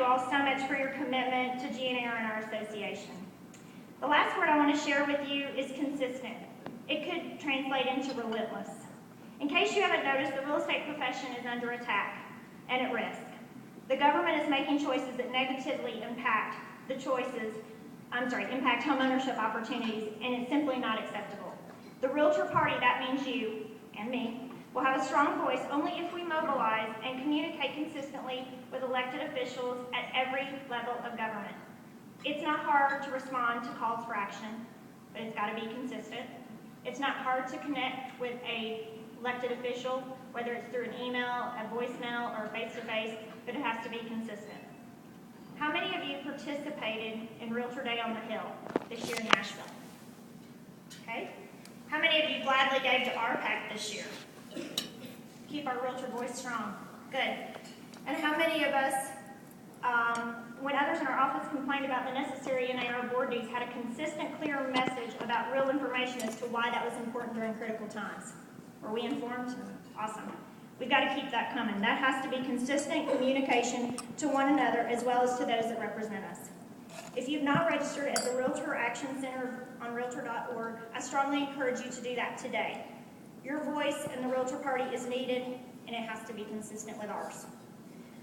all so much for your commitment to GNAR and our association. The last word I want to share with you is consistent. It could translate into relentless. In case you haven't noticed, the real estate profession is under attack and at risk. The government is making choices that negatively impact impact homeownership opportunities, and it's simply not acceptable. The Realtor Party, that means you and me, will have a strong voice only if we mobilize and communicate consistently with elected officials at every level of government. It's not hard to respond to calls for action, but it's got to be consistent. It's not hard to connect with an elected official, whether it's through an email, a voicemail, or face-to-face, but it has to be consistent. How many of you participated in Realtor Day on the Hill this year in Nashville? Okay. How many of you gladly gave to RPAC this year? Keep our Realtor voice strong. Good. And how many of us, when others in our office complained about the necessary NAR board dues, had a consistent, clear message about real information as to why that was important during critical times? Were we informed? Awesome. We've got to keep that coming. That has to be consistent communication to one another as well as to those that represent us. If you've not registered at the Realtor Action Center on Realtor.org, I strongly encourage you to do that today. Your voice in the Realtor Party is needed, and it has to be consistent with ours.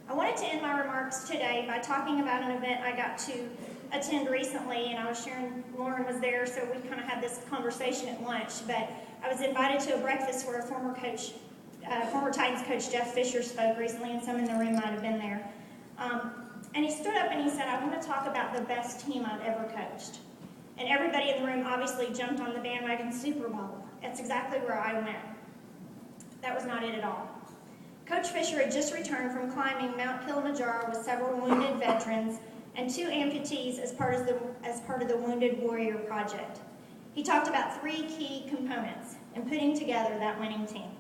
I wanted to end my remarks today by talking about an event I got to attend recently, and I was sharing, Lauren was there, so we kind of had this conversation at lunch, but I was invited to a breakfast where a former Titans coach Jeff Fisher spoke recently, and some in the room might have been there. And he stood up and he said, I want to talk about the best team I've ever coached. And everybody in the room obviously jumped on the bandwagon Super Bowl. That's exactly where I went. That was not it at all. Coach Fisher had just returned from climbing Mount Kilimanjaro with several wounded veterans and 2 amputees as part of the Wounded Warrior Project. He talked about 3 key components in putting together that winning team.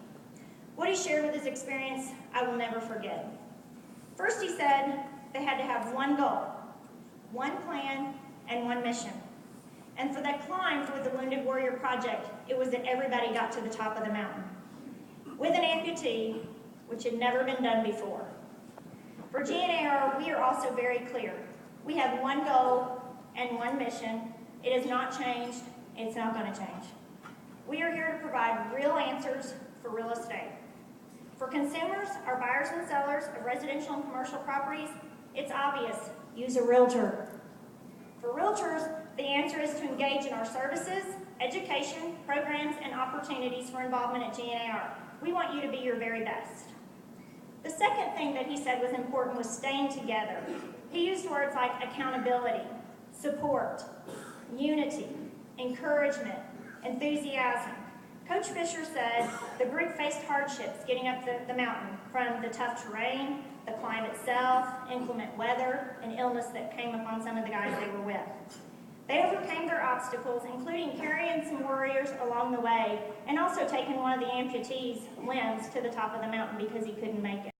What he shared with his experience, I will never forget. First, he said they had to have one goal, one plan, and one mission. And for that climb for the Wounded Warrior Project, it was that everybody got to the top of the mountain with an amputee, which had never been done before. For GNAR, we are also very clear. We have one goal and one mission. It has not changed, and it's not going to change. We are here to provide real answers for real estate. For consumers, our buyers and sellers of residential and commercial properties, it's obvious, use a realtor. For realtors, the answer is to engage in our services, education, programs, and opportunities for involvement at GNAR. We want you to be your very best. The second thing that he said was important was staying together. He used words like accountability, support, unity, encouragement, enthusiasm. Coach Fisher said the group faced hardships getting up the mountain, from the tough terrain, the climb itself, inclement weather, and illness that came upon some of the guys they were with. They overcame their obstacles, including carrying some warriors along the way, and also taking one of the amputees' limbs to the top of the mountain because he couldn't make it.